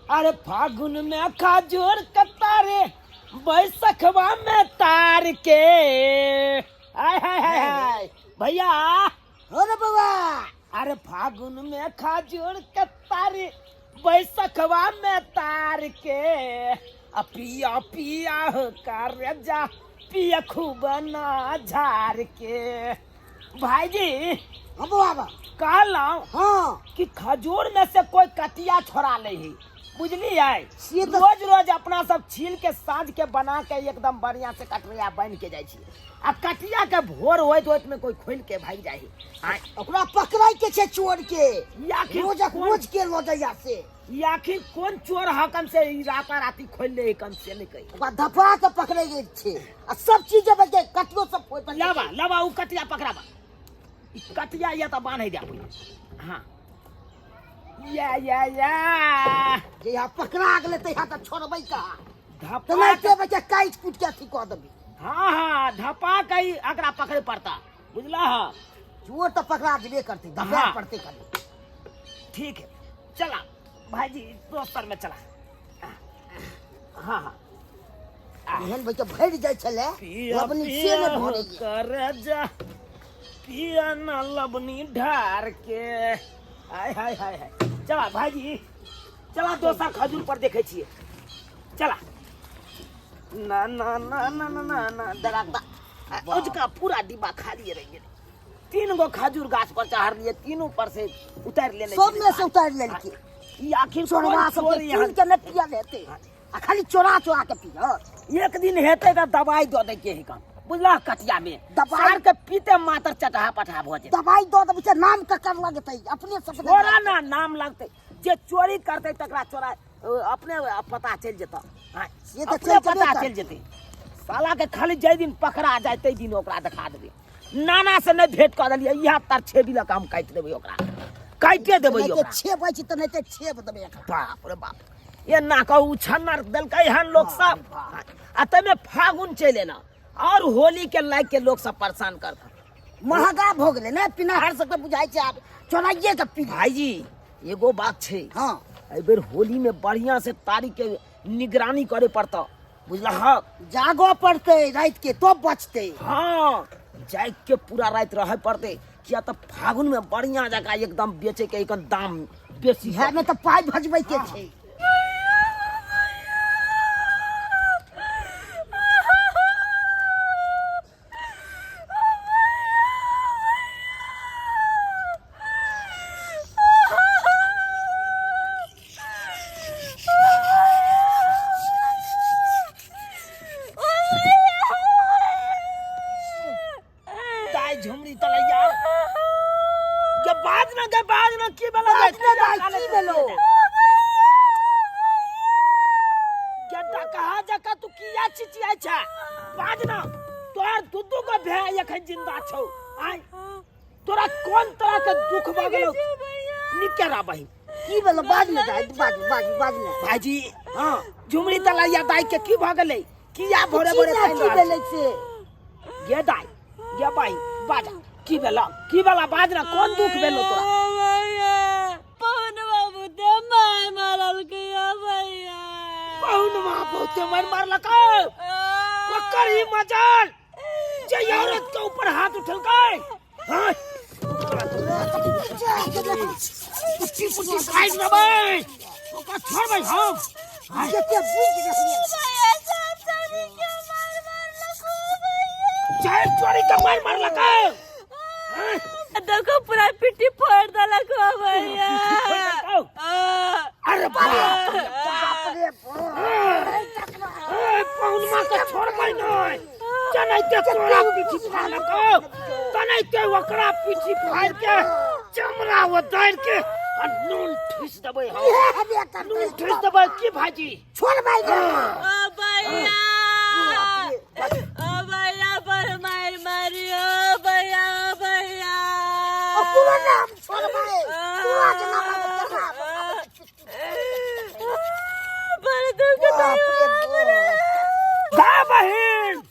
अरे फागुन में खजूर कतारे बैसखवा में तार के हाय हाय हाय हाय भैया हो रे बाबा। अरे फागुन में खजूर कतारे बैसखवा में तार के पिया पिया हो कर जा पिया खूब ना झार के। भाई जी हम बाबा कहला हाँ कि खजूर में से कोई कटिया छोड़ा ले ही बुझली है। तो... रोज रोज अपना सब छील के साँझ के बना के एकदम बढ़िया से कटरिया बन के जाय छी आ कटिया के भोर होइत होइत में कोई खोल के भाग जाय है। ओकरा पकड़ाई के छे चोर के रोज रोज के लोटैया से आखिर कौन चोर हकन से राता राती खोल ले कन से नहीं कही ओकरा धपा के पकड़े गए छे आ सब चीज बजे कटियो सब फोड़ पर लावा लावा उ कटिया पकड़ावा कटिया या तो बांध दे हां या जे यहाँ पकड़ा गेले त यहाँ त छोड़बै का धपा नहीं के बजे काट कूट के अथी क देबी। हां हां धपा कई अकरा पकड़े पड़ता बुझला है। चोर तो पकड़ा देबे करते धपा हाँ। पड़ते करे। ठीक है चला भाईजी दोस्तर में चला। हाँ हाँ एहन बच्चा भर जाय छले अपनी से में भरे कर जा पिया ना लबनी ढार के हाय हाय हाय हाय। चला भाईजी चला दोसर खजूर पर देखे छिए चला ना ना ना ना ना ना ना दरकता उसका पूरा डिब्बा खाली रह गया। 3 गो खजूर गाछ पर चढ़ लिए तीनों पर से उतार लेने सब में से उतार लेलके ये आखिर चोरवा सब तीन के न पिया लेते आ खाली चोरा चोरा के पिया। एक दिन हेते त दवाई दो दे के हिकन बुझला कटिया में दवाई के पीते मातर चटहा पठा भ जे दवाई दो दे बिचार नाम का कर लगते अपने सब चोरा ना नाम लगते जे चोरी करते तकरा चोरा अपने पता चल जेता। हां ये तो पता चल जेते साला के खाली जय दिन पकड़ा जाय तै दिन ओकरा दिखा देबे नाना से नहीं भेंट कर दिए यहाँ तार 6 बिला काम काट देबे ओकरा काटे देबे ओकरा 6 बची त नहीं त 6 देबे। बाप रे बाप ये ना कहू छन्नर देलकै हन लोग सब आ तमे फागुन चले ना और होली के लाग के लोग सब परेशान कर महंगा भ गेले ना पिनाहर सब के बुझाई छै आब चोराइए के पी। भाई जी एगो बात छै हां ए बेर होली में बढ़िया से तारीख के निगरानी करे पड़ता बुझला ह जागो पड़ते रात के तो बचते। हां जाग के पूरा रात रहे पड़ते किया तो फागुन में बढ़िया जगह एकदम बेचे के एकदम दाम बेसी है में तो पाई भजबै के छै। झुमरी तलैया के बाज ना की बेला की बेलो गेटा कहा जका तू किया चिचिया छ बाज ना तोर दुदू को भे एखन जिंदा छौ आय तोरा कोन तरह के दुख भ गेलो निकेरा बहिन की बेलो बाज ना बाज ना भाईजी हां झुमरी तलैया दाई के की भ गेलै किया भोरे भोरे की बेले से गे दाई गे भाई बाजा की बेला बाजना कौन दुख बेलो तोरा पवन बाबू ते मार मारल के भैया पवन बाबू ते मारल का ओकर ही मजाल जे औरत के ऊपर हाथ उठल के हां पुटी साइड में भाई ओका छोड़ भाई हम जते बुझ रही भैया सब सभी के मार लको भैया चाहे चोरी के मार लका देखो पूरा पिट्टी फोड़ दलक भैया। अरे बाप रे पवन मां के छोड़ भाई नहीं चनै के तोरा पीठी फाड़ लको तनै के ओकरा पीठी फाड़ के चमड़ा उतार के नून ठिस देबै हम नून ठिस देबै की भाजी छोड़ भाई भैया भैया पर मारियो भैया भैया पूरा नाम छोड़ भाई पूरा के नाम पर दुख दा बहिन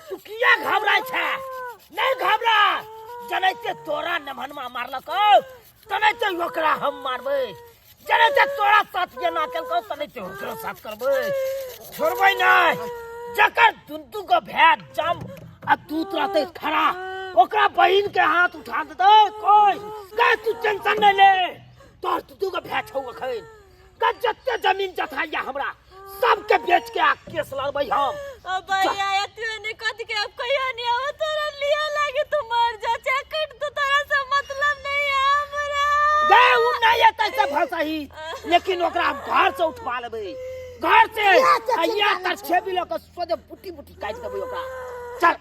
तू किया घबराय छै नहीं घबरा जनैते तोरा नभनमा मारलको तनैते ओकरा हम मारबै करे ते तोरा साथ ये ना केलको तने तोरा साथ करबै छोड़बै नहीं जकर दुंदू को भैया जम आ तू रहते खड़ा ओकरा बहिन के हाथ उठा दे कोई का तू टेंशन नहीं ले तोर तू को भैया छौ अखन का जत्ते जमीन जथाइया हमरा सबके बेच के आ केस लड़बै हम अब भैया तूने कद के अब कहियो नहीं आवा तोरा लिया लागे तू मर जा चकट तो तोरा से मतलब नहीं है हमरा गए उ नहीं है तैसे भसही लेकिन ओकरा हम घर से उठवा लेबै घर से अइया तर छेबी ल के सोजे बुटी बुटी काट देबै ओकरा चल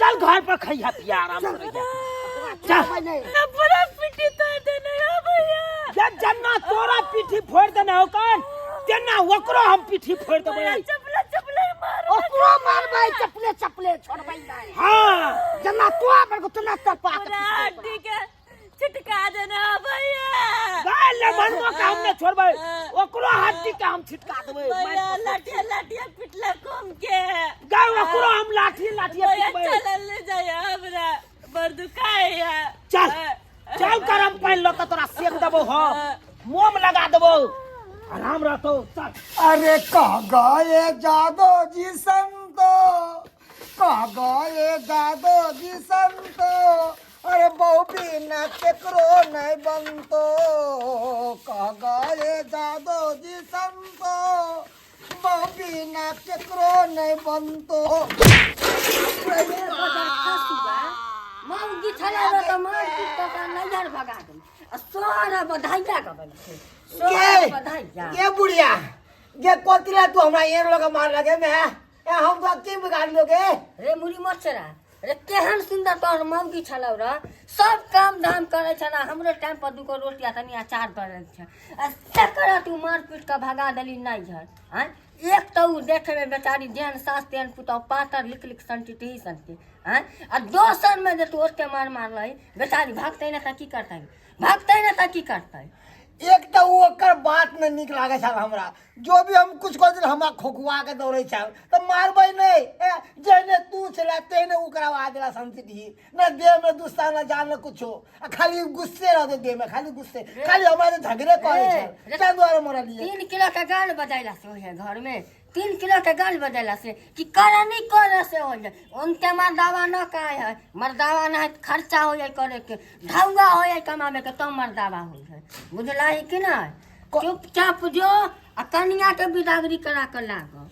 चल घर पर खइया पिया आराम से चल पूरा पिटी तोड़ देने हो भैया जब जन्ना तोरा पीठी फोड़ देना हो कान तेना ओकरो हम पीठी फोड़ देबै चपले चपले मार ओकरो मारबै चपले चपले छोड़बै नहीं हां जना तो पर को तना तपा पूरा हड्डी के छिटका देना भैया गाय ले मनवा का हमने छोड़बै ओकरो हड्डी के हम छिटका देबै भैया लाठी लाठी पिटला कम के गाय ओकरो हम लाठी लाठी पिटबै चल ले जाय हमरा बर दुखाया चल चल गरम पानी लो तोरा सेक देबो हम मोम लगा देबो आराम रहतो चल अरे कह गए जादो जी संतो कह गए जादो जी संतो अरे बहु बिना केकरो नहीं बनतो कह गए जादो जी संतो बहु बिना केकरो नहीं बनतो मौगी छला त मार पिट त नजर भगा दे सोरा बधाइया का बन सोरा बधाइया ये बुढ़िया ये कोतिला तू हमरा ये लोग मार लगे मैं हम तो की बिगाड़ लोगे रे मुरी मचरा रे केहन सुंदर तोहर मौगी छलौ र सब काम धाम करे छला हमरो टाइम पर दुगो रोटी आ तनी अचार दे छ आ तकरा तू मार पीट के भगा देली नहीं झर हां एक तो उ देखे में बेचारी जेहन सास तेहन पुतौ पातर लिख लिख संटी टी संटी हां आ दोसर में जे तू ओते मार मार लई बेचारी भागतै न त की करतै भागतै न त की करतै एक तो वो ओकर बात में निक लागे छल हमरा जो भी हम कुछ कर हमरा खोखुआ के दौड़े छल तो मारबै नहीं जेने तू चला तेने ओकरा आदला संति न देह में दुस्सा न जान न कुछो खाली गुस्से रहते देह में खाली गुस्से खाली हमारे झगड़े करे छल क्या द्वारा मोरा लिए 3 किलो का गाल बजाइला से होय घर में 3 किलो का गाल बजाइला से कि करा नहीं करे से हो जाए उनके मर्दावा न काहे है मर्दावा न है खर्चा हो जाए करे के ढौगा हो जाए कमावे के तो मर्दावा हो जाए बुझला है कि ना चुपचाप जो आ कन्या के बिदागरी करा कर लागो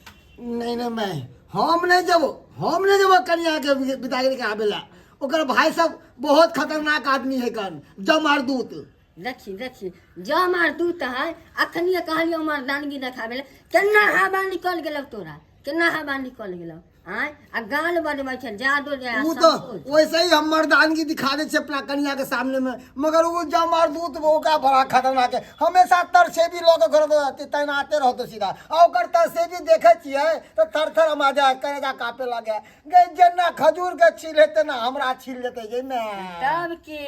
नहीं नहीं मैं हम नहीं जब कन्या के बिदागरी के आवेला ओकर भाई सब बहुत खतरनाक आदमी है कन जमारदूत देखी जो हमार दूत है अखनिए कहलियो मर्दानगी देखाबे केना हवा निकल गेलौ तोरा केना हवा निकल गेलौ आय आ गाल बजबै छै जादो जे वो तो वैसे ही हम मर्दानगी दिखा दे छे अपना कन्या के सामने में मगर वो जमारदूत वो का बड़ा खतरनाक है हमेशा तर से भी लोग घर तैनाते रहतो सीधा ओकर तर से भी देखे छिए तो थर थर हम आ जाए करेगा कापे लगे गए जेना खजूर के छील लेते ना हमरा छील लेते जे ना तब की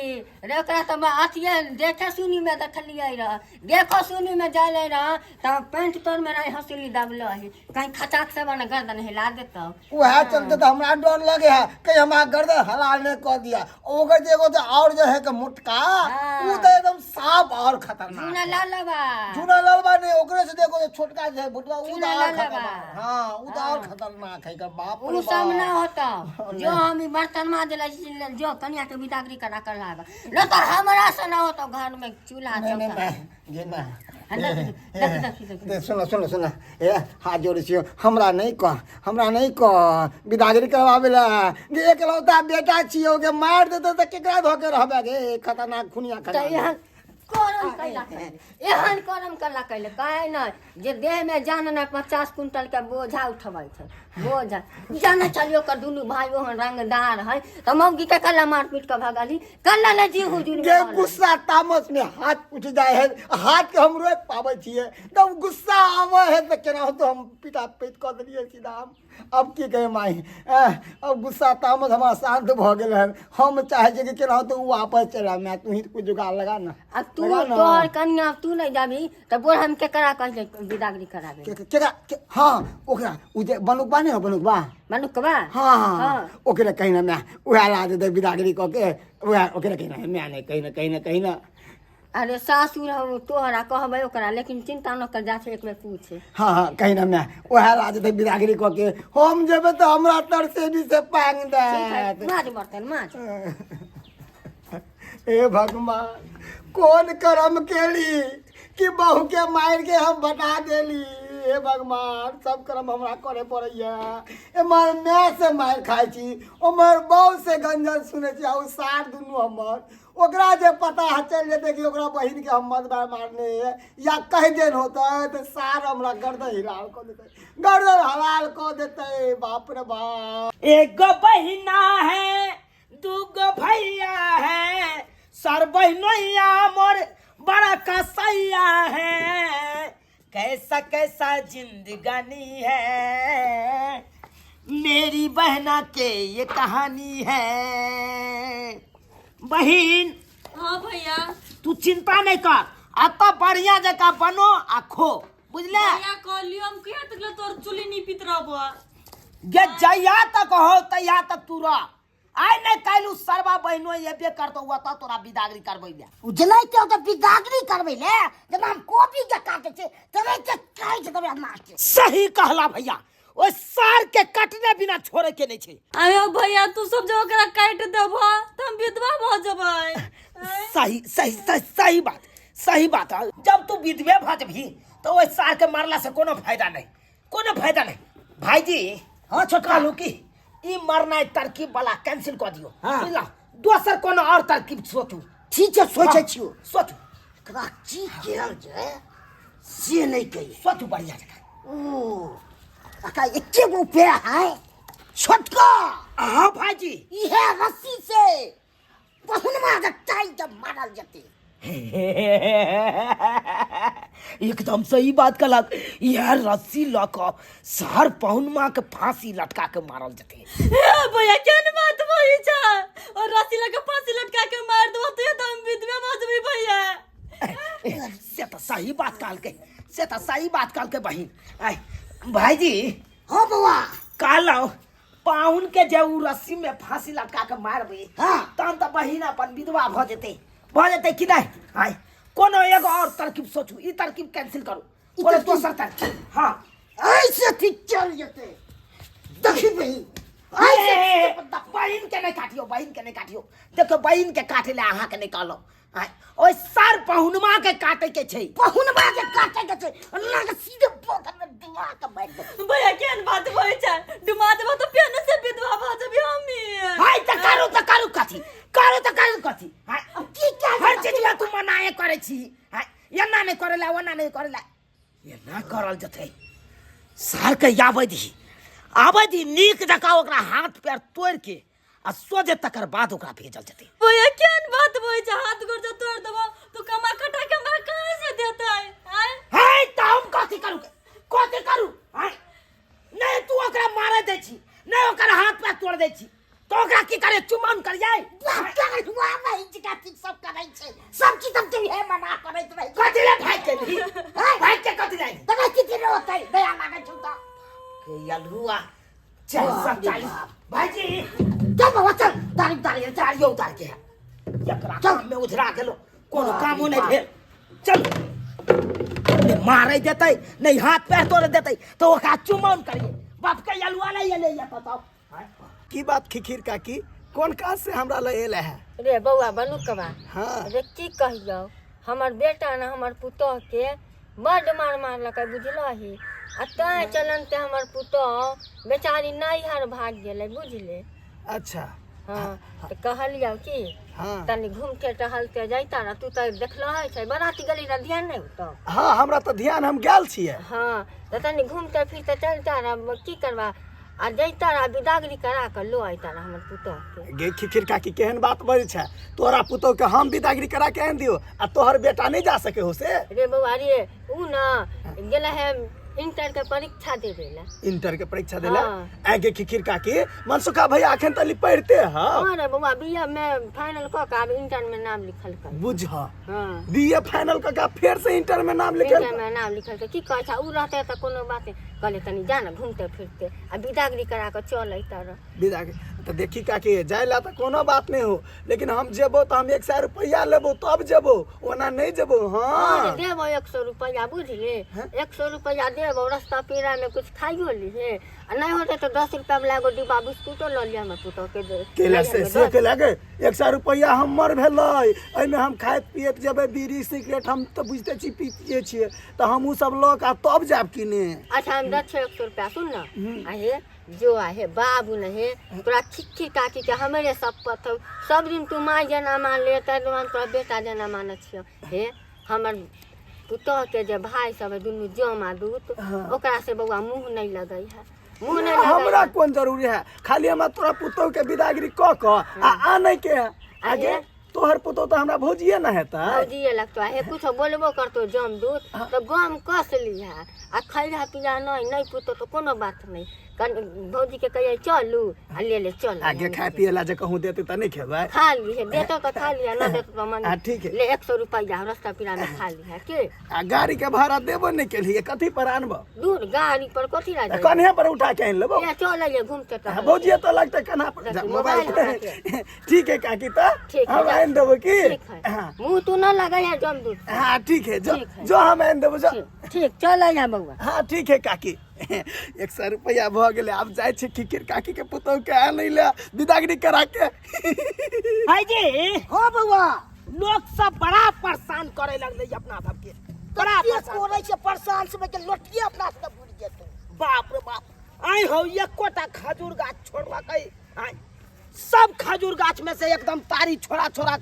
रे ओकरा त अथिए देखे सुनी में देखलियै रह देखो सुनी में जाले रह त पैंट तोर में रही हंसली दबलो है कहीं खचाक से बना गर्दन हिला देतो वह चलते तो हमरा डर लगे है कि हमारा गर्दन हलाल ने कर दिया ओकर जेगो तो और जो है कि मुटका वो तो एकदम साफ और खतरनाक जूना लालबा नहीं ओकरे से देखो जो छोटका जो है भुटवा वो तो जूना और लालबा। खतरनाक हां वो तो और खतरनाक है का बाप रे उ सब ना बाप होता जो हम बर्तन मां देला जो कन्या के बिदागरी करा कर लागा न तो हमरा से ना होता घर में चूल्हा नहीं नहीं चौका मैं ये ना देख सुनो ए हाथ जोड़े छियो हमरा नहीं कह बिदागरी करवावेला एक लौता बेटा छियो के मार देते तो केकरा धोके रहबे गे खतरनाक खुनिया त खतरनाक एहन करम कैला एहन करम कला कैले काहे न जे देह में जान न 50 कुंटल के बोझा उठबै छै बोझा जान चलियो कर दुनु भाई ओहन रंगदार है त मौगी के कला मार पीट के भगाली कला ले जी हुजूर के गुस्सा तामस में हाथ उठ जाए है हाथ के हम रोक पावे छिए तब गुस्सा आवे है तो केना हो तो हम पिटा पीट कर दिए सीधा हम अब की कहे माई अब गुस्सा तामस हमारा शांत भ गेल है हम चाहे जे कि केना हो तो वो वापस चला मैं तू ही कुछ जुगाड़ लगा ना अब तू तोहर कन्या तू नहीं जाबी त बोल हम के करा कहले बिदागरी कराबे केकरा हां ओकरा उ जे बनुकबा नहीं हो बनुकबा मनुकबा हां ओकरा कहीं ना मैं उहा ला दे बिदागरी क के उहा ओकरा कहीं ना मैं नहीं कहीं ना अरे सासुर हम तोहरा कहबै ओकरा, लेकिन चिंता न कर, जा छै एक बेर पूछे। हाँ हाँ कहीं ना मैं वह राज थे बिदागरी को के हम जेबे तो हमरा तरसे भी से पांग दे। माज बर्तन माज। ए भगवान कौन करम केली कि बहू के मार के हम बता देली। हे भगवान सब कर्म हमरा करे पड़ैया। एमर मैं से मार खाई छी, उमर बहू से गंजन सुने छी, और सार दुनू हमर ओकरा जे पता चल जेते कि ओकरा बहिन के हम मत मारने या कह देन होता है तो सार हमरा गर्दन हिलाल को देते, गर्दन हलाल को देते। बाप रे बाप। एक गो बहिना है, दू गो भैया है, सर बहनोया मोर बड़ा कसैया है। कैसा कैसा जिंदगानी है, मेरी बहना के ये कहानी है। बहन हाँ भैया। तू चिंता नहीं कर, आता बढ़िया जगह बनो आ खो, बुझले? भैया कहलियो हम किया तक तोर चुली नहीं पित रहबो। ये जया तक हो तया तक तू रह। आइ नहीं कालू सरवा बहनो ये बे करतो हुआ था तोरा बिदागरी करबै ले। उजलै के तो बिदागरी करबै ले, जब हम कॉपी के काटे छे तबे के काट देबै मास्टर। सही कहला भैया, ओ सार के कटने बिना छोड़े के नहीं छे। आयो भैया तू सब जो ओकरा काट देबो त हम विधवा भ जबै। सही सही सही सही बात, सही बात है। जब तू विधवे भ जबही तो ओ सार के मारला से कोनो फायदा नहीं, कोनो फायदा नहीं। भाईजी हां छोटका लुकी ई मरना तरकीब वाला कैंसिल कर दियो। हाँ। बुझला, दोसर कोनो और तरकीब सोचू। ठीक है सोचे छियो, सोचू करा की केल जे से नहीं कही। सोचू बढ़िया जगह। ओ अका एके गो पे है छोटका। हाँ भाईजी इहे रस्सी से पहुनमा के टाइट मारल जते। एकदम सही बात कहलक। यह रस्सी लक सर पहुनमा के फांसी लटका के मारल जते। ए भैया केन बात बोली छ, और रस्सी लगा फांसी लटका के मार दो तो हम विधवा भ जबै भैया। से तो सही बात कहल के, से तो सही बात कहल के बहिन। आय भाईजी हो बउआ कहलौ पाहुन के जे उ रस्सी में फांसी लटका के मारबे, हाँ। तहन तो बहिन अपन विधवा भ जेते कि नहीं? आय कोनो एगो और तरकीब सोचू, ई तरकीब कैंसिल करू, कोनो दोसर तरकीब। हाँ ऐसे ठीक चल जते। देखी बही बहिन के नहीं काटियो, बहिन के नहीं काटियो। देखो बहिन के काटे ले अहाँ के नहीं कहलो। आय ओइ सर पहुनमा के काटे के छै, पहुनमा के काटे के छै, ना के सीधे पोखर में डुबा के बैठ दे। भैया केन बात बोली छ, डुमा देबो तो पेन से विधवा भ जबै हमी। हाय त करू कथी, करू त करू कथी। हाय की क्या हर चीज में तू मनाए करे छी। हाय एना नहीं करेला, ओना नहीं करेला, ये ना करल जते। सर के आबै दी नीक जका ओकरा हाथ पैर तोड़ के आ सोजे तकर बाद ओकरा भेजल जते। भैया केन बात बोली छ, हाथ गोड़ जो तोड़ देबो तो कमा कटा के हमरा कहां से देतै? हाय त हम कथी करू? हाय नहीं तू ओकरा मारे दे छी, नहीं ओकरा हाथ पैर तोड़ दे छी, तो ओकरा की करे? चुमान करियै? कर हुआ भाई जिका ठीक सब करे छै, सब चीज हम तुम है मना करैत रही। कथी ले भाई के ली? भाई के कथी ले? तबे कितने होतै दया लागे छुता के यलुआ 440 भाईजी चल बाबा चल तारीख चारियो उतार के एकरा काम में उधरा गेलो, कोनो कामो नहीं भेल। चल ने मारे देतै, नहीं हाथ पैर तोड़ देतै तो ओकरा चुमान करिए। बाप के यलुआ ले ले या बताओ। की बात खिखिर काकी, कौन काज से हमरा ले एले है? रे बउआ बनू कबा। हाँ रे की कहियो, हमर बेटा ना हमर पुतोह के बड मार लकै बुझलही। आ तै चलन ते हमर पुतोह बेचारी नैहर भाग गेलै बुझले। अच्छा हाँ तो कहलियो कि हाँ तनी घूमते टहलते जैता ना, तू तो देखलह छै बराती गली रा ध्यान नहीं होतो। हाँ हमरा तो ध्यान, हम गेल छियै। हाँ तो तनी घूमते फिरते चलता रह, की करबा आ जैता रह बिदागरी करा के लो आइता रह हमर पुतोह के। गे खिखिर काकी केहन बात बजै छै, तोरा पुतोह के हम बिदागरी करा के आन दियो आ तोहर बेटा नहीं जा सके हो से? रे बउआ रे ऊ ना गेला है इंटर के परीक्षा दे देला। इंटर के परीक्षा देला? हाँ। आगे खिखिर काकी मनसुखा भैया अखन तली पढ़ते ह। हाँ रे बउआ बीए में फाइनल क के अब इंटर में नाम लिखल कर। बुझ हाँ बीए फाइनल क के फिर से इंटर में नाम लिखल। इंटर में नाम लिखल के की कहै छै, ऊ रहते त कोनो बात कहले तनी जा ना घूमते फिरते आ बिदागरी करा के चल अइता रह। बिदागरी तो देखी काकी जाए ला तो कोनो बात नहीं हो, लेकिन हम जेबो तो हम 100 रुपया लेबो तब जेबो, ओना नहीं जेबो। हाँ देबो 100 रुपया, बुझले? 100 रुपया देबो, रास्ता पेड़ा में कुछ खाइयो लीहे, आ नहीं होते तो 10 रुपया में लागो डिब्बा बिस्कुटो ल लिया, मैं पुतो के दे केला से के लागे 100 रुपया हमर भेलै, एमे हम खाइत पियत जेबै, बीड़ी सिगरेट हम तो बुझते छी पीतिए छियै, तो हमहू सब लोग आ तब जाब किने। अच्छा हम 100 रुपया सुन ना, आहे जो आहे बाबू नहीं तोरा चिट्ठी काटी के हमारे सब पथौ, सब दिन तू माँ जना मान ले, तोरा बेटा जना मान छियो। हे हमर पुतह के जे भाई सब है दुनू जमा दूत, ओकरा से बउआ मुंह नहीं लगई है, मुंह नहीं लगई। हमरा कौन जरूरी है, खाली हम तोरा पुतौ के विदागिरी क आ नहीं के आगे तोहर पुतो तो हमरा भौजिए ना हेता, भौजिए लगतो है, कुछ बोलबो करतो जम दूत तो गम कस लिहा, आ खैरा पिया नहीं पुतो तो कोनो बात नहीं, भौजी के कहिए चलू आ ले चल, आगे खाए पिए ला जे कहूं देते त नहीं खेबै, खा ली है, देतो तो खा लिया, ना देतो तो मन ठीक है, ले 100 रुपया रास्ता पिरा में खा ली है के। आ गाड़ी के भाड़ा देबो नहीं के लिए, कथी पर आनबो? दूर गाड़ी पर कथी ला जाए, कन्हे पर उठा के आन लेबो, ले चल ले घूमते तो भौजिए तो लगते कन्हा पर जा, मोबाइल ठीक है काकी, तो हम आन देबो की? मुंह तू ना लगा है जम दूध। हां ठीक है, जो हम आन देबो, जो ठीक चल जा बउआ। हाँ ठीक है काकी, 100 रुपया भ गेले, अब जाय छी किकिर काकी के पुतौ के आनै ले विदागिरी करा के। भाईजी हाँ बउआ, लोग सब बड़ा परेशान करे लगले अपना सबके, बड़ा परेशान कोरै से परेशान से के लोटिए अपना से भूल जेतो। बाप रे बाप, आई हो एकोटा खजूर गाछ छोड़वा के, आई सब खजूर गाछ में से एकदम तारी छोड़ा छोड़ा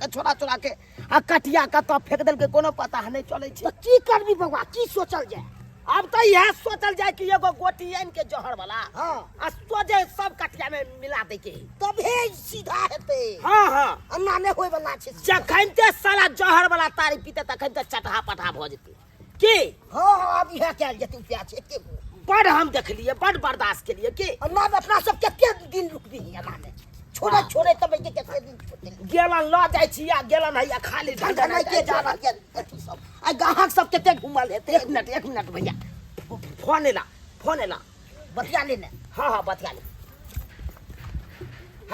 के आ कटिया का तो फेंक देल के, कोनो पता नहीं चले छे। तो की करबी बउआ, की सोचल जाए? अब तो यह सोचल जाए कि एगो गोटी आन के जहर वाला, हाँ आ सोजे सब कटिया में मिला दे के, तबे सीधा हेते। हाँ हाँ, अन्ना ने होय वाला छे। जखन ते साला जहर वाला तारी पीते तखन ते चटहा पटहा भ जेते की। हाँ हाँ, अब यह क्या जेतु प्याज एते बड़ हम देख लिए, बड़ बर्दाश्त के लिए की। अन्ना में अपना सब केते दिन रुकबी अन्ना ने, छोड़े तबे के केते दिन छोड़े। गेलन ल जाय छी या गेलन है या खाली ढंगा नहीं के जा रहा है सब। आ ग्राहक सब केते घुमल हेते। 1 मिनट भैया, फोन एला बतिया लेने। हाँ हाँ बतिया ले।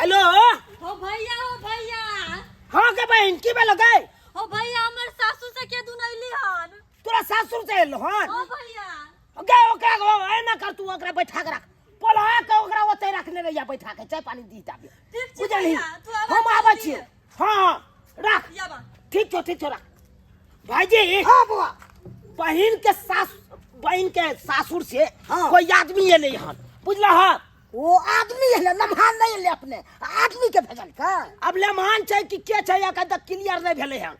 हेलो हो भैया हाँ के बहन की बेलो गए? हो भैया हमर सासू से के दुनैली हन। तोरा सासुर से एलो हन? हो भैया गए ओकरा को एना कर, तू ओकरा बैठा के रख, पोला के ओकरा ओते रखने रहिया बैठा के, चाय पानी दी ताबे, ठीक छै बुझली? भैया, तू आवाज हम आबै दे छी। दिहे। हाँ रख, याबा ठीक छो रख। भाईजी हाँ बुआ, बहन के सासुर से हाँ। कोई आदमी एले हन, बुझला है? वो आदमी है लम्हान नहीं ले अपने आदमी के भेजल का। अब लेमान छै कि के छै एखन तक क्लियर नहीं भेले हन।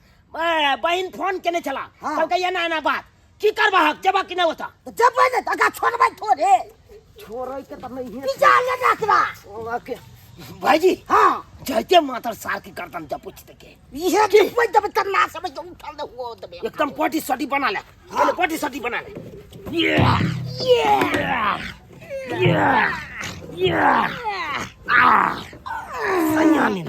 बहन फोन केने छला, हाँ। कहलकै एना बात, की करबहक, जेबा कि नहीं होता? तो जब बने तका छोड़बै थोड़े, छोड़ै के त नहीं है पिजा ले रखना। ओके भाईजी, हाँ जैते मातर सार की गर्दन जब पूछते के ये कि कोई जब तक ना समझ उठा दे वो दबे एकदम पोटी सटी बना ले, पहले पोटी सटी बना ले। ये सयानी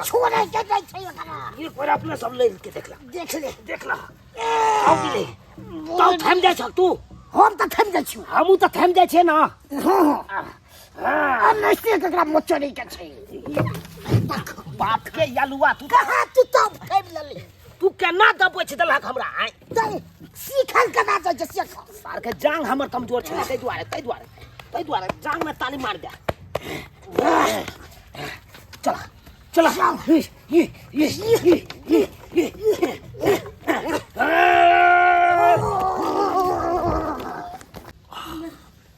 छोड़े के नहीं छै एकरा। ये पर अपने सब ले के देखला देख ले आओ ले तो थम जाय छ तू, हम तो थम जाइ छु। हमू तो थम जाय छे ना। आ नस्ते केकरा मोचरी के छै बात के यालुआ तू कहा तू तो थम ले तू केना दबोच देलहक हमरा? आय तै सीखल कना जाइ छै सीख। सार के जांग हमर कमजोर छै, तै दुआरे जांग में ताली मार दे। चला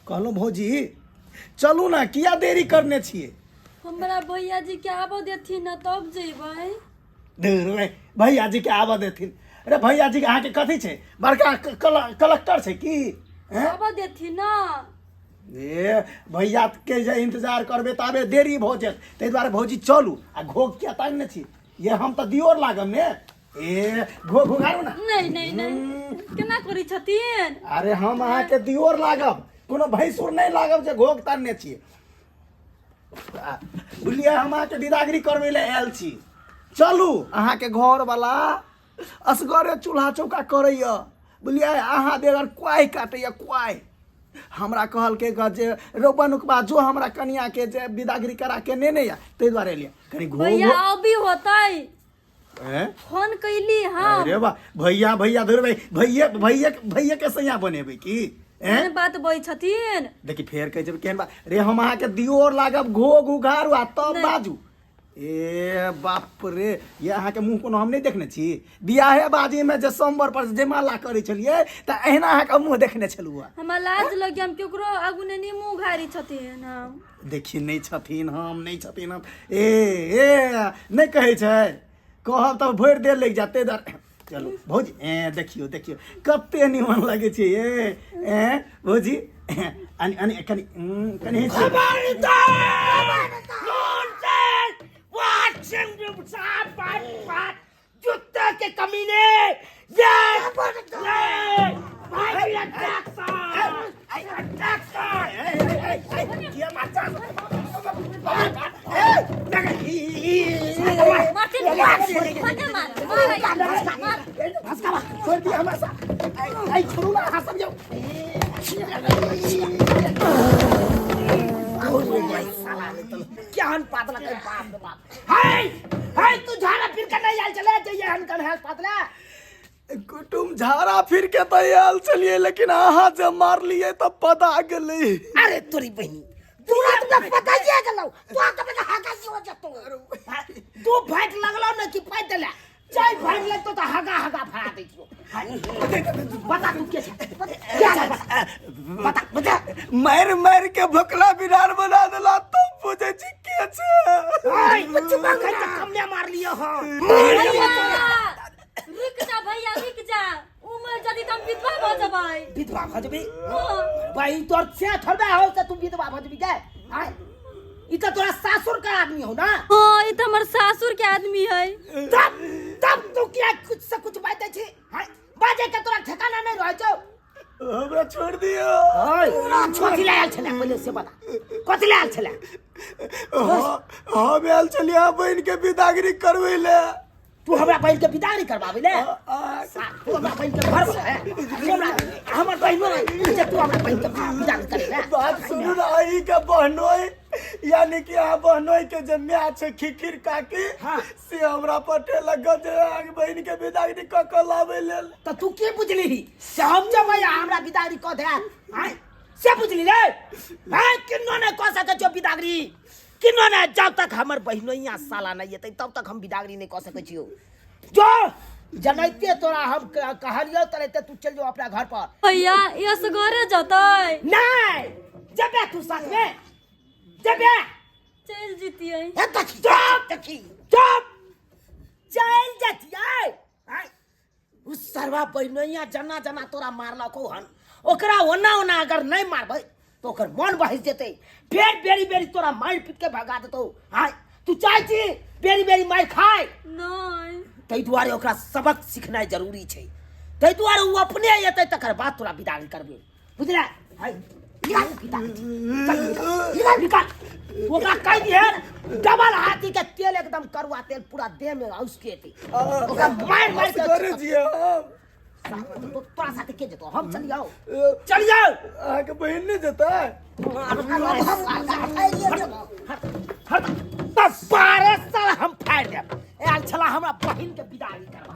कहलो भौजी चलू ना, किया देरी करने छिए? हमरा भैया जी के आबो देथिन न तब जेबै। धुर रे, भैया जी के आबा देथिन? अरे भैया जी के अहाँ के कथी छै, बड़का कलेक्टर छै की? आबो देथिन न। ए भैया के जे इंतजार करबे ताबे देरी भ जायत, ताहि दुआरे भौजी चलू। आ घोग किया ताने छी, ये हम तो दियोर लागम ने। ए घोघारू ना। नहीं केना करी छथिन? अरे हम अहाँ के दियोर लागब, कोनो भैंसुर नहीं लागब जे घोग तानने छिए। बुझलिए, हम अहाँ के विदागरी करबे ले आयल छी। चलू अहाँ के घर वाला असगरे चूल्हा चौका करैया बुझलियै अहाँ बेगर क्वाइ काटैया क्वाइ हमरा कहल के जे रोपनुक बाद जो हमरा कनिया के जे विदागरी करा के नेने या ताहि दुआरे एलिया कनी भैया अभी होतै हैं फोन कैली हाँ अरे वाह भैया भैया धुर भाई भैया भैया भैया के सैया बनेबै की एहन बात बोलै छथिन देखी फेर कहै छै केहन बा रे हम अहाँ के दियोर लागब घोग उघारू आ तब बाजू ए बाप रे ये अहाँ के मुंह कोनो हम नहीं देखने छी बियाहे बाजी में जे सोमवार पर जयमाला करे छलिए त एहना अहाँ के मुंह देखने छलुआ हमरा लाज लगे हम केकरो आगू ने मुंह घारी छथिन हम देखी नहीं छथिन हम नहीं छथिन हम ए नहीं कहै छै कहब तब भरि देर लग जाते दर चलो भौजी देखियो देखियो कते निमन लगे छै भौजी अनि कनी कनी जूते के कमीने ये छोड़ दिया हमारे साथ छोड़ू ना हाँ समझो क्या हन पातला के बाप रे बाप हाय तू झाड़ा फिर के नहीं आल चले जइए हन कन है पातला कुटुम झाड़ा फिर के तैयार चलिए लेकिन अहाँ जब मार लिए तब पता गेलै अरे तोरी बहनी पूरा तुमने पता किया चलो तू आ के हाका सी हो जतो तू फाइट लगलो न कि फाइट देला चाय फाइट लगतो तो हगा हगा फड़ा दैतियो बता तू के बता बता मार मार के भोकला बिरार बना देला तब पूछे छी के छै ओए कुछ बात है कमले मार लियो हो रुक जा भैया रुक जा उमर जदी तुम विधवा हो जबै विधवा हो जबी भाई तोर से थोड़ा हो त तू विधवा हो जबी के हां ई त तोरा सासुर का आदमी हो ना हां ई त हमर सासुर के आदमी है तब तू क्या कुछ से कुछ बात छै हां बाजे के तोरा ठिकाना नहीं रह छौ हमरा छोड़ दियो ओए कथि लायल छले पहिले से बता कथि लायल छले हम आयल छलिए बहन के विदागरी करबै ले तू हमरा बहन के विदागरी करबाबे ले तू हमरा बहन के घर है हमर बहनो जे तू हमरा बहन के विदागरी करे ले बात सुनु ना आई के बहनोई यानी कि आ बहनोई के जे म्या छै खिखिर काकी से हमरा पटे लगा जे आग बहन के विदागरी क के लावे ले त तू के बुझली से हम जब हमरा विदागरी क दे हां से बुझली रे हां किन्नो ने क सके छो विदागरी किन्नो ने जब तक हमर बहनोइया साला नहीं येतै तब तक हम विदागरी नहीं क सके छियो जो जनैते तोरा हम कहलियो तरेते तू चल जाओ अपना घर पर भैया ये से घरे जतै नहीं जबे तू साथ में जबे चल जीतिए ए तकी चुप चल जतिए उस सरवा बहनोइया जना जना तोरा मारलको हन ओकरा ओना ओना अगर नहीं मारबै तो ओकर मन बहिस जेतै फेर बेरी बेरी तोरा मार पीट के भगा देतौ हां तू चाहै छी बेरी बेरी मार खाय नहीं तै दुआरे ओकरा सबक सिखनाइ जरूरी छै तै दुआरे उ अपने एतै तकर बाद तोरा विदागरी करबै बुझला हाय निकाल ओकरा कह दिहे डबल हाथी के तेल एकदम करुआ तेल पूरा देह में उसके ओकरा मार मार के करे जियो तो तोरा साथे के जेतो हम चल जाओ आ के बहन ने जता तब 12 साल हम फाड़ देब आयल छला हमरा बहिन के विदागरी करबा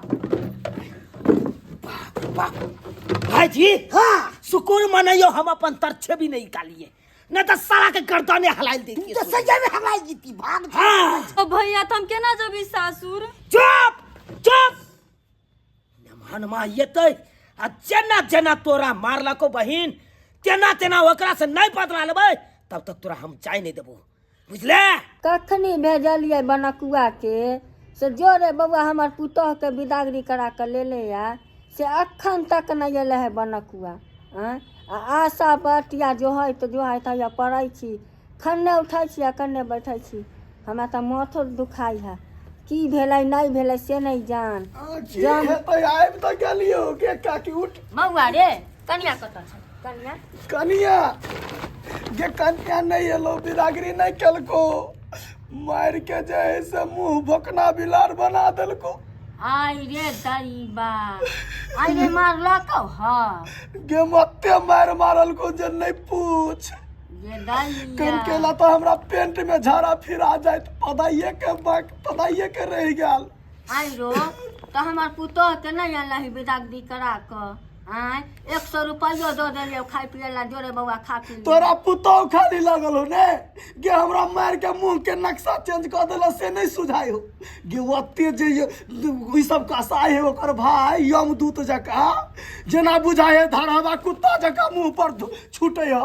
बाप भाई जी हां सुकून मनाइयो हम अपन तरछे भी नहीं निकालिए न तो साला के गर्दने हलाल देती तो सजा में हमारी जीती भाग हां तो भैया तुम केना जबी सासुर चुप हनमा येतै आ जेना जेना तोरा मारलको बहिन तेना तेना ओकरा से नहीं बदला लेबै तब तक तोरा हम चाय नहीं देबो बुझले कखनी भेजलिए बनकुआ के से जो रे बउआ हमर पुतोह के विदागरी करा के लेले या से अखन तक नहीं एले है बनकुआ आशा बटिया जो है तो पड़ै छी खन्ने उठै छी आ कन्ने बैठै छी हमरा तऽ माथो दुखाई है की भेलै नहीं भेलै से नहीं जान तो आइब त गेलियो के काकी उठ बउआ रे कनिया कतऽ छै कनिया कनिया जे कनिया नहीं एलो विदागरी नहीं केलको मार के जे है से मुंह भोकना बिलार बना देलको। आई रे दरीबा, आई रे मारलको हाँ गे मत्ते मार मारल को जे नहीं पूछ। ये दरिया कनकेला तो हमरा पेंट में झाड़ा फिरा जाए पदाइए के रह गेल। आई रो तो हमार पुतोह के नहीं अनलही बिदागदी करा क आय 100 रुपया दो देलियो खाए पिए ला जोरे बउआ खा पी ले। तोरा पुतौ खाली लगल हो ने गे हमरा मार के मुंह के नक्शा चेंज कर देला से नहीं सुझाई हो गे ओते जे ई सब कसाई है ओकर भाई यमदूत जका जेना बुझाए धरावा कुत्ता जका मुंह पर छूटे है।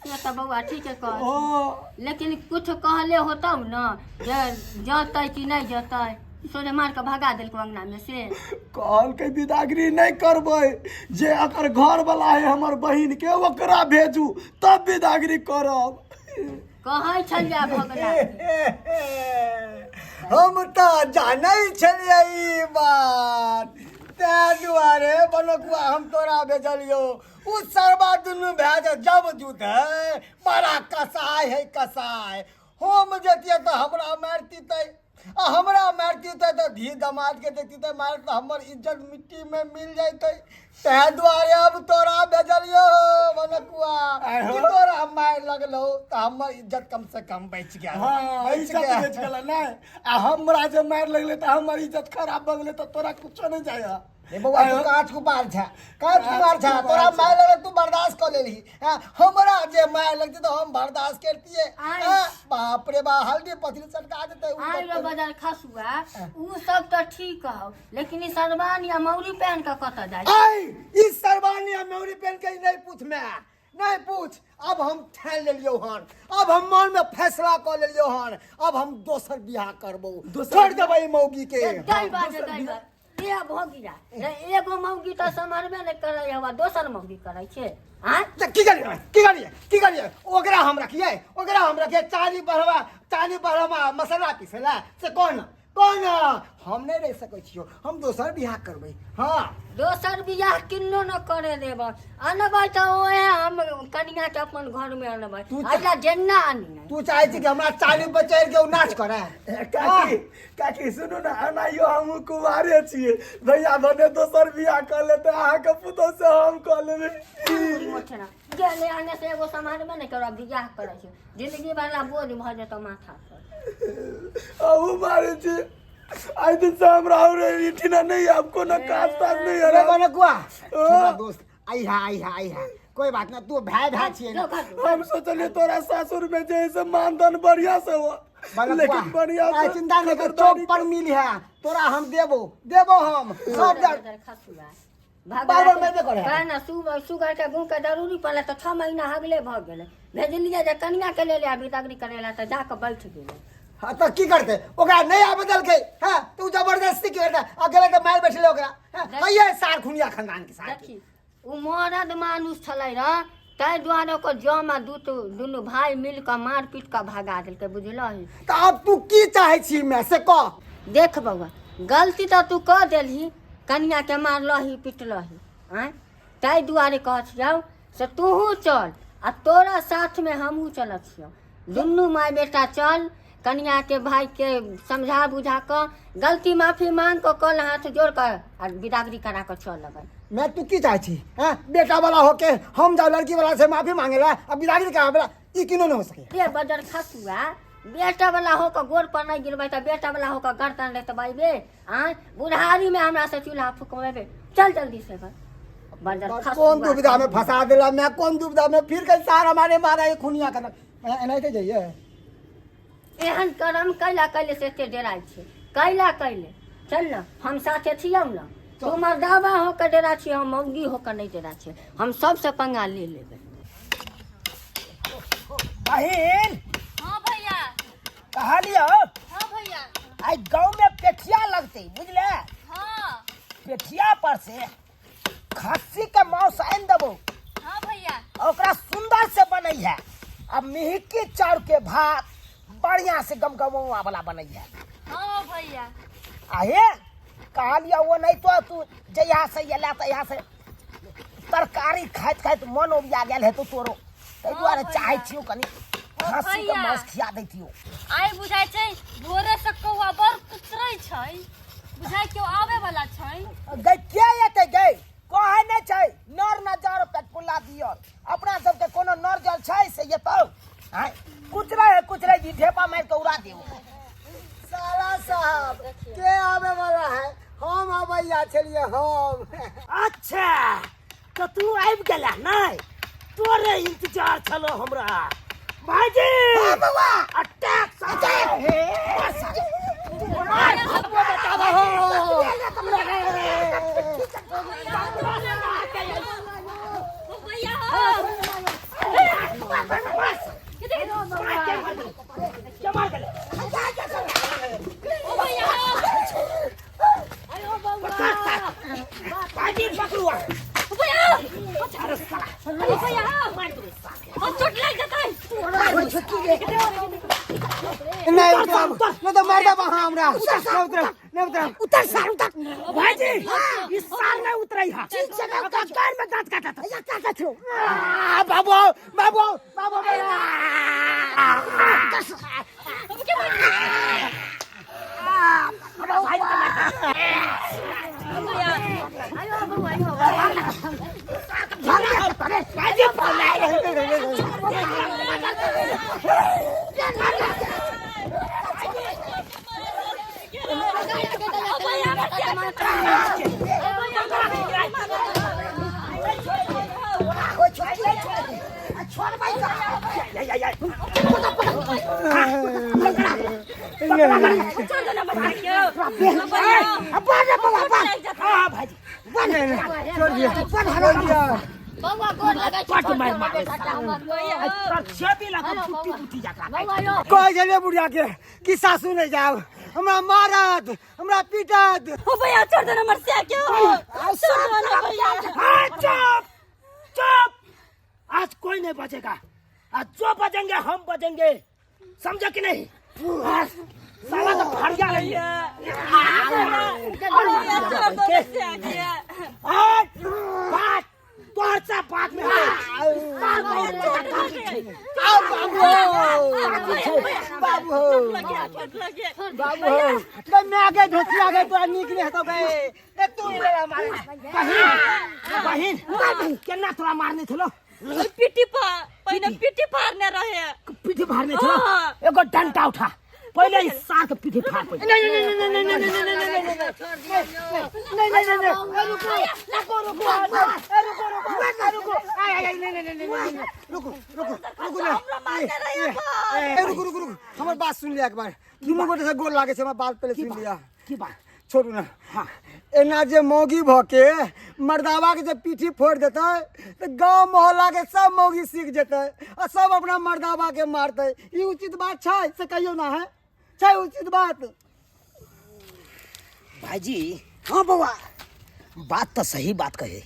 ये तो बउआ ठीक है कह, ओ लेकिन कुछ कहले होता न जे जतै कि नहीं जतै सोने मार के भगा देलको अंगना में से। कहल के बिदागरी नहीं करबै जे अकर घर वाला है हमर बहिन के ओकरा भेजू तब बिदागरी करब। कहै छलिया भगला हम तो जानै छलियै ई बात ते दुआरे बनकुआ हम तोरा भेजलियो। उ सरबा दुनू भेज जब जुत है बड़ा कसाय है कसाय। हम जतिए तो हमरा मारती तै आ हमरा मारती तै तो धी दमाद के देती तै मार तो हमर इज्जत मिट्टी में मिल जैतै। ते दुआरे अब तोरा भेजलियो बनकुआ कि तोरा मार लगलो तो हमर इज्जत कम से कम बच गया। हाँ इज्जत बेच गेल ना आ हमरा जे मार लगले त हमर इज्जत खराब भ गेले त तोरा कुछो नहीं जाया। ए बउआ तू काच कुपार छा काच कुपार छा तोरा मार लगे तू बर्दाश्त कर लेली। हमरा जे मार लगती तो हम बर्दाश्त करतिए। बाप रे बा हल्दी पथरी चटका देते। आई रो बाजार खसुआ उ सब तो ठीक हो, लेकिन ई सरबान या मौरी पहन के कत जाय आई इस सरबानिया मेरी पेन के नहीं पूछ मैं नहीं पूछ। अब हम ठान लेलियो हन, अब हम मन में फैसला कर लेलियो हन, अब हम दोसर बियाह करबो छोड़ देबै मौगी के। दई बात ये भोगिरा एगो मौगी तो समरबे नहीं करे हवा दोसर मौगी करे छे। हां की करिए ओकरा हम रखिए चाली बढ़वा मसाला पिसला से कौन हम नहीं रह सकै छियो। हम दोसर बियाह करबै। हाँ दोसर बियाह किन्नो न करे देब अनबै तो ओहे हम कनिया के अपन घर में अनबै अइला जेन्ना आनी। तू चाहे छी कि हमरा चाली बचैर के नाच करे। काकी सुनू ना अनाइयो हम कुवारे छिए भैया भने दोसर बियाह कर लेते अहाँ के पुतो से हम कर लेबे। मोछना गेले आने से एगो समाज में नहीं करब बियाह करे छै जिंदगी वाला बोझ भ जेतो माथा पर। अब मारे छी आई दिन से हमरा और इठिना नहीं आपको ना कास्ता नहीं अरे है बनकुआ छोटा दोस्त आई है कोई बात ना तू भाई छिए ना। हम सोचले तोरा ससुर में जैसे मानधन बढ़िया से हो लेकिन बढ़िया से चिंता नहीं कर चौक पर मिल है तोरा हम देबो हम सब खसुआ बाबर में दे करे कहना सुगर के गुण के जरूरी पड़ले तो 6 महीना हगले भ गेले भेजलिए जे कनिया के ले बिदागरी करेला त जाके बैठ गेले। हाँ तो की करते ओकरा नहीं आ बदल के। हाँ तू जबरदस्ती की करता अकेले के मार बैठले ओकरा। कहिए सार खुनिया खानदान के साथ देखी उ मरद मानुष छलै र ताहि दुआरे ओकर जमा दुनू भाई मिल के मार पीट के भगा देलकै बुझलही। तो अब तू की चाहे छी मैं से कह। देख बउआ गलती तो तू कह देलही कनिया के मारलही पिटलही आय ताहि दुआरे कह छियौ से तूहू चल आ तोरा साथ में हमहू चलत छियौ दुनू माय बेटा चल कनिया के भाई के समझा बुझा कर गलती माफी मांग कर कल हाथ जोड़ कर आ बिदागरी करा कर चल लगन। मैं तू की चाहे छी बेटा वाला होके हम जाओ लड़की वाला से माफी मांगेला अब बिदागरी करा बेला ई किनो न हो सके। ये बजर खसुआ बेटा वाला होकर गोर पर नहीं गिरबै त बेटा वाला होकर गर्दन ले तबैबे बुढ़ारी में हमरा से चूल्हा फुकवेबे चल जल्दी से बजर खसुआ कौन दुविधा में फंसा देला मैं कौन दुविधा में फिर कल सार हमारे मारा ये खुनिया का एनाइते जाइए। एहन कर्म कैले से एते डेराय छै कैले चल न हम साथे छियौ न तू मर्दावा होकर डेरा छी हम मौगी होकर नहीं डेरा छै हम सबसे पंगा ले लेबै। बहिन हाँ भैया कहलियो हाँ भैया आई गांव में पेठिया लगते बुझले हाँ पेठिया पर से खस्सी के मांस आन देबो हाँ भैया ओकरा सुंदर से बनै है अब मिहिकी चाउर के भात बढ़िया से गमगमवा वाला बनै है। हाँ भैया आहे कहलिया वो नहीं तो तू जहिया से एला तहिया से तरकारी खाइत मन ओरिया गेल है तो तोरो ताहि दुआरे चाहे छियो कनी खस्सी के मांस खिया दैतियो। आइ बुझाइ छै भोरे से कौआ बड़ कुतरै छै, बुझाइ केओ आबै वाला छै। गै के एतै गै? कहे नै छै नर नजर पेट पुल्ला दियो। अपना सबके कोनो नर जल छै से एतौ? हां कुचरै जी ढेपा मार के उड़ा दियो। साला साहब के आवे वाला है? हम आबैया छलिए हम। अच्छा तो तू आबि गेला नै? तोरे इंतजार छलो हमरा। भाईजी बउआ अटैक नहीं तो मार दे वहां हमरा। नहीं उतर उतर साल उतर। भाईजी इस साल में उतरई हा। पैर में दांत काटा था। या काटा थो। बाबू बाबू बाबू बउआ गोर लगै छै। कह गेलिए बुढ़िया के कि सासू नहीं जाओ, हमरा मारत, हमरा पीटत। ओ भैया छोड़ दे हमर से क्यों? चुप चुप। आज कोई नहीं बचेगा। आज जो बचेंगे हम बचेंगे, समझे कि नहीं? साला तो फरिया रही है। बात तोर से बात में बाबू बाबू मैं आगे धोती आगे तो निकले तो गए। एक तू ही ले मारे। बहिन केना तोरा मारने थलो? पिटी पहिने पिटी फाड़ने रहे। पीठी फाड़ने थलो? एगो डंडा उठा पहले इस सार के पीठी फाड़ पे। नहीं रुको हमार बात सुन लिया एक बार। तुम गोटे से गोल लागे से हमार बात पहले सुन लिया। की बात? छोड़ू ना। एना जे मौगी भके मर्दावा के जब पीठी फोड़ देते तो गांव मोहल्ला के सब मौगी सीख जेते और सब अपना मर्दावा के मारते। ये उचित बात छै से कहियो ना है? छै उचित बात? भाईजी हाँ बउआ बात तो सही बात कहे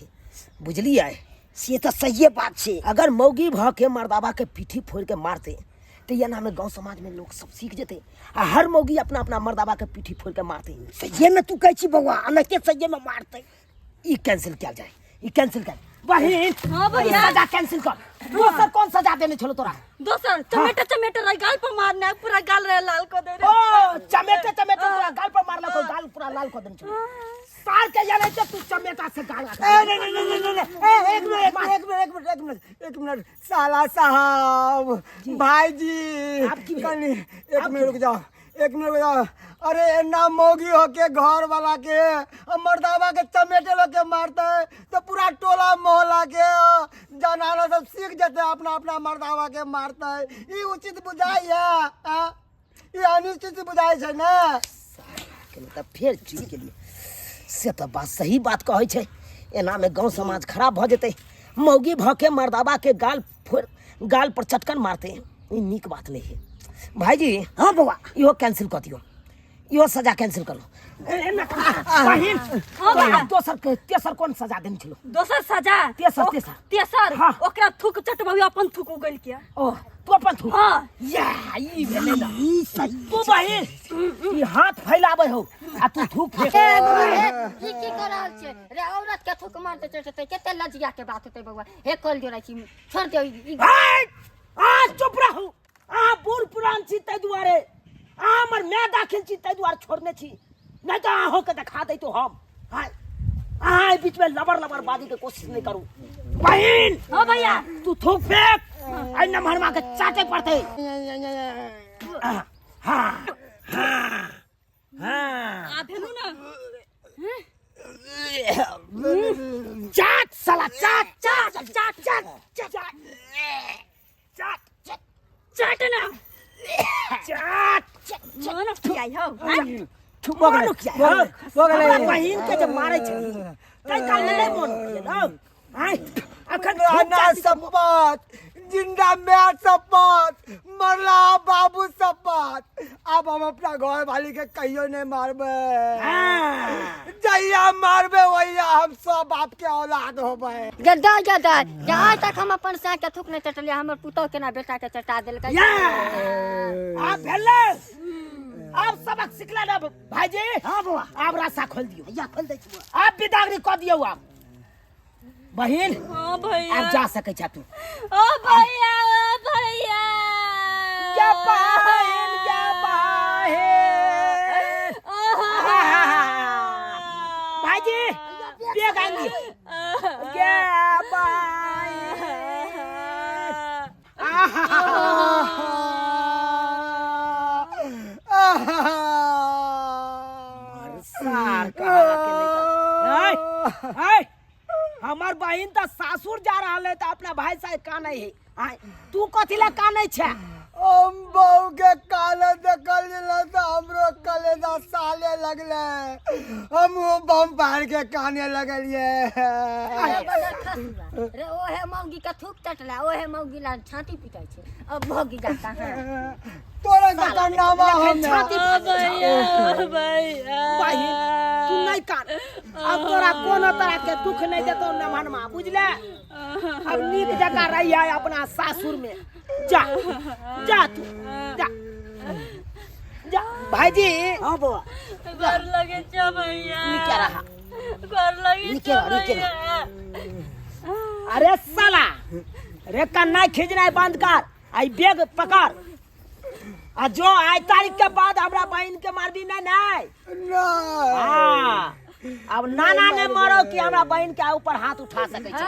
बुझलिए। से तो सही बात छे। अगर मौगी भ के मर्दावा के पीठी फोड़ के मारते तो ये नाम गांव समाज में लोग सब सीख जेते। आ हर मौगी अपना अपना मर्दावा के पीठी फोड़ के मारते। सही में तू कह छी बउआ अनके सही में मारते। ई कैंसिल किया जाए, ई कैंसिल कर। बहिन हाँ भैया सजा कैंसिल कर। दोसर कौन सजा देने छलो तोरा? दोसर चमेटे रह गाल पर मारने पूरा गाल रहे लाल को दे रे। ओ चमेटे तोरा गाल पर मारला को गाल पूरा लाल कर देने छलो। साल के जाने से तू चमेटा से गाल नहीं एक मिनट साला साहब भाईजी एक मिनट रुक जाओ। अरे ना मौगी हो के घर वाला के मर्दावा के चमेटे लोग के मारते है तो पूरा टोला मोहल्ला के जनाना सब सीख जाते अपना अपना मर्दावा के मारते है। ये उचित बुझाई है? ये अनुचित बुझाई है ना? मतलब फिर चीज के लिए से तो बात सही बात कहे छे। एना में गांव समाज खराब भ जेते। मौगी भ के मर्दावा के गाल पर चटकन मारते। ई नीक बात नहीं है भाईजी। हाँ बउआ इहो कैंसिल कर दियो, इहो सजा कैंसिल करो। बहिन तेसर कौन सजा देने छलो? दोसर सजा तेसर हाँ। ओकरा थूक चटबही अपन थूक उगल के। ओ तू अपन थू। हाँ या ई भेले ना ई सही। तू बहिन ई हाथ फैलावे हो आ तू थूक फेंक। की करल छै रे? औरत के थूक मारते चलते केते लजिया के बात होते बउआ। हे कल जोड़ै छी छोड़ दियो। आ चुप रहू। अहाँ बूढ़ पुरान छी ताहि दुआरे, अहाँ हमर माय दाखिल छी ताहि दुआरे छोड़ने छी, नहीं तो अहाँ के दिखा दै तो हम। अहाँ बीच में लबर बाजी के कोशिश नहीं करू। बहन हाँ भैया तू थूक फेंक, आई नमहरमा के चाटे पड़ते। हाँ हाँ हाँ आप हेलू ना चाट साला चाट चाट चाट चाट चाट चाट चाट ना चाट मानो खियाई हो बहिन के जब मारे छै कई काल नहीं मन होइए न। अखन राना शपथ, जिंदा मैं शपथ, मरला बाबू शपथ। अब हम अपना घर वाली के कहियो नहीं मारबे, जहिया मारबे वहिया हम सब बाप के औलाद होबे। गद्दा गद्दा जहाँ तक हम अपन साँ के थूक नहीं चटलिया, हमर पुतौ केना बेटा के चटा देलकै। आप भेले आप सबक सिखला ना भाईजी। हाँ बुआ आप रास्ता खोल दियो, या खोल दे छी आप बिदागरी क दियो। आप बहिन हाँ भैया आप जा सके छ तू। ओ भैया ओ भैया क्या बहन भाईजी बेग आन दियो। क्या बहन हमार बहन तो सासुर जा रहा है तो अपना भाई से काने है, तू कथी ला काने छे? हम बहू के काले देखल तो हमरो कलेजा साले लगले, हम वो बम फाड़ के काने लगलिए। रे ओहे मौगी के थूक चटला, ओहे मौगी ला छाती पिटाई छे। अब भोगी जाता है तोरा का नाम हम छाती ओ भैया ओ भैया बहिन तू नहीं कान, अब तोरा कोनो तरह के दुख नहीं देतो नमहनमा बुझले। अब नीक जगह रही है अपना सासुर में, जा जा तू जा जा भाईजी। हाँ बुआ घर लगे छ भैया निके रहा घर लगे निके छ रहा, निके भैया। अरे साला रे कन्ना खींचना बंद कर, आई बैग पकड़ आ जो आज तारीख के बाद हमरा बहन के मारबी नहीं। हाँ अब नाना ने मारो कि हमरा बहन के ऊपर हाथ उठा सके छै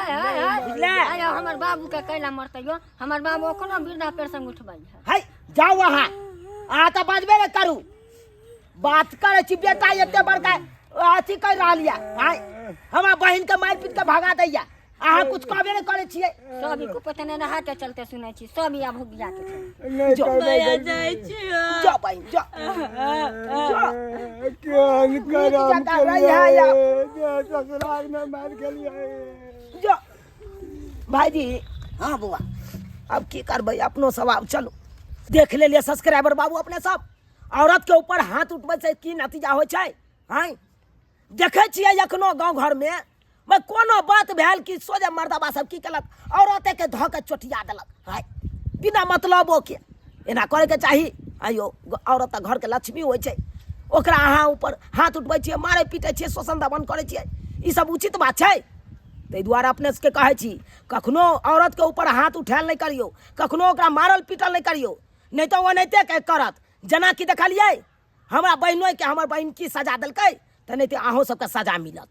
बुझले। अरे हमर बाबू के कैला मरतैयो, हमर बाबू ओखनो वृद्धा पेंशन उठबै है। है जाओ वहाँ आ तो बजबे नहीं करू, बात करे छी बेटा एते बड़का अथी कर रहलिया। हमरा बहन के मार पीट के भगा दैया, अहाँ कुछ कहबे नहीं करे छियै। सभी को पता नहीं रहा के चलते सुनै छी, सब या भूख जाके जो भैया जाय छी जो बहन जो केहन करम जगह रही है या ससुराल में मार गेलिए। जो भाईजी। हाँ बुआ अब की करबै, अपनो स्वभाव चलो देख ले सब्सक्राइबर बाबू अपने सब। औरत के ऊपर हाथ उठबै से की नतीजा होइ छै, हैं देखे छियै अखनो गांव घर में कोनो बात भेल कि सोझे मर्दबा सब की केलक, औरते के धऽ के चोटिया देलक है बिना मतलबो के। एना करे के चाही। आइयो औरत घर के लक्ष्मी होइ छै, ओकरा अहाँ ऊपर हाथ उठबै छियै, मारे पीटे छियै, शोषण दमन करे छियै, ई सब उचित बात छै? ताहि दुआरे अपने सबके कहै छी कखनो औरत के ऊपर हाथ उठायल नहीं करियो, कखनो ओकरा मारल पीटल नहीं करियो, नहीं तो ओनाहिते के करत। जेना कि देखलियै हमरा बहिनो के हमर बहिन की सजा देलकै, तऽ नहीं तो अहूँ सबके सजा मिलत।